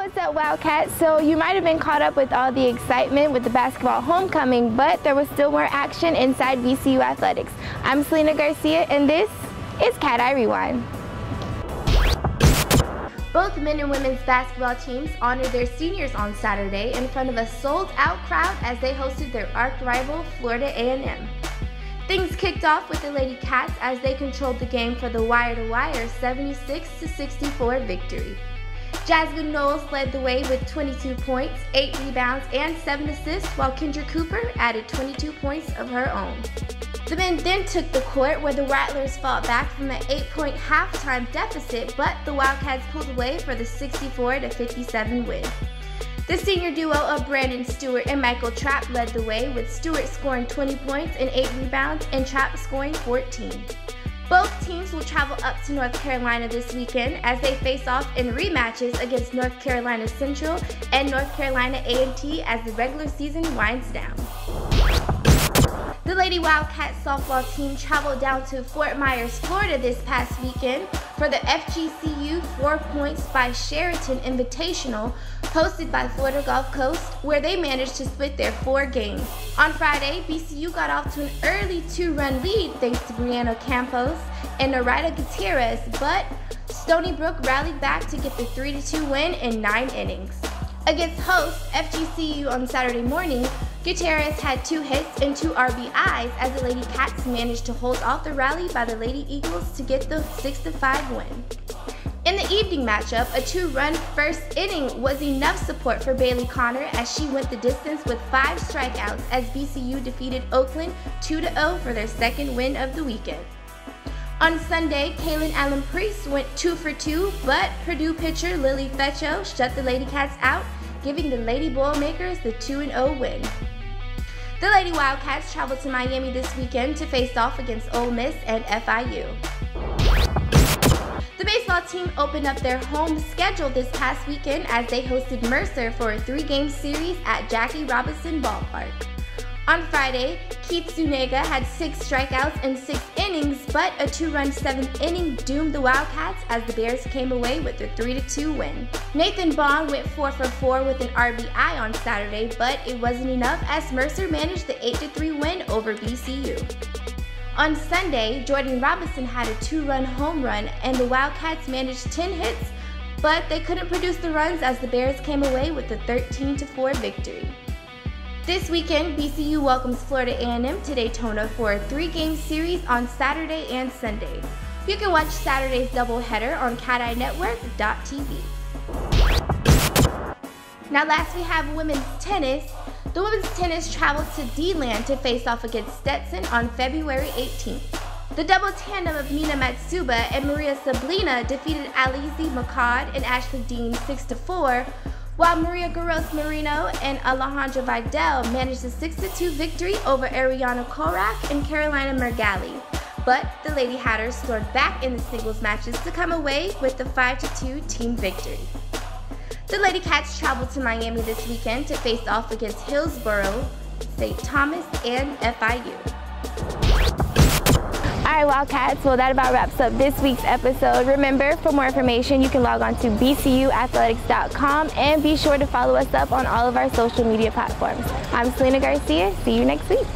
What's up, Wildcats? So you might have been caught up with all the excitement with the basketball homecoming, but there was still more action inside VCU athletics. I'm Selena Garcia, and this is CatEye Rewind. Both men and women's basketball teams honored their seniors on Saturday in front of a sold-out crowd as they hosted their arch-rival Florida A&M. Things kicked off with the Lady Cats as they controlled the game for the wire-to-wire 76-64 victory. Jasmine Knowles led the way with 22 points, 8 rebounds, and 7 assists, while Kendra Cooper added 22 points of her own. The men then took the court where the Rattlers fought back from an 8-point halftime deficit, but the Wildcats pulled away for the 64-57 win. The senior duo of Brandon Stewart and Michael Trapp led the way, with Stewart scoring 20 points and 8 rebounds and Trapp scoring 14. Both teams will travel up to North Carolina this weekend as they face off in rematches against North Carolina Central and North Carolina A&T as the regular season winds down. The Lady Wildcats softball team traveled down to Fort Myers, Florida this past weekend for the FGCU 4 Points by Sheraton Invitational hosted by Florida Gulf Coast, where they managed to split their 4 games. On Friday, BCU got off to an early 2-run lead thanks to Brianna Campos and Narita Gutierrez, but Stony Brook rallied back to get the 3-2 win in 9 innings. Against hosts FGCU on Saturday morning, Gutierrez had 2 hits and 2 RBIs as the Lady Cats managed to hold off the rally by the Lady Eagles to get the 6-5 win. In the evening matchup, a 2-run first inning was enough support for Bailey Connor as she went the distance with 5 strikeouts as BCU defeated Oakland 2-0 for their 2nd win of the weekend. On Sunday, Kaylin Allen Priest went 2 for 2, but Purdue pitcher Lily Fetcho shut the Lady Cats out, giving the Lady Boilermakers the 2-0 win. The Lady Wildcats traveled to Miami this weekend to face off against Ole Miss and FIU. The baseball team opened up their home schedule this past weekend as they hosted Mercer for a 3-game series at Jackie Robinson Ballpark. On Friday, Keith Zuniga had 6 strikeouts in 6 innings, but a 2-run 7th inning doomed the Wildcats as the Bears came away with a 3-2 win. Nathan Bond went 4 for 4 with an RBI on Saturday, but it wasn't enough as Mercer managed the 8-3 win over BCU. On Sunday, Jordan Robinson had a 2-run home run and the Wildcats managed 10 hits, but they couldn't produce the runs as the Bears came away with a 13-4 victory. This weekend, BCU welcomes Florida A&M to Daytona for a 3-game series on Saturday and Sunday. You can watch Saturday's doubleheader on CatEyeNetwork.tv. Now last we have women's tennis. The women's tennis traveled to D-Land to face off against Stetson on February 18th. The double tandem of Nina Matsuba and Maria Sablina defeated Alize McCod and Ashley Dean 6-4, while Maria Garros Marino and Alejandra Vidal managed a 6-2 victory over Ariana Korak and Carolina Mergali. But the Lady Hatters stormed back in the singles matches to come away with the 5-2 team victory. The Lady Cats traveled to Miami this weekend to face off against Hillsborough, St. Thomas, and FIU. Alright, Wildcats, well that about wraps up this week's episode. Remember, for more information you can log on to bcuathletics.com and be sure to follow us up on all of our social media platforms. I'm Selena Garcia. See you next week.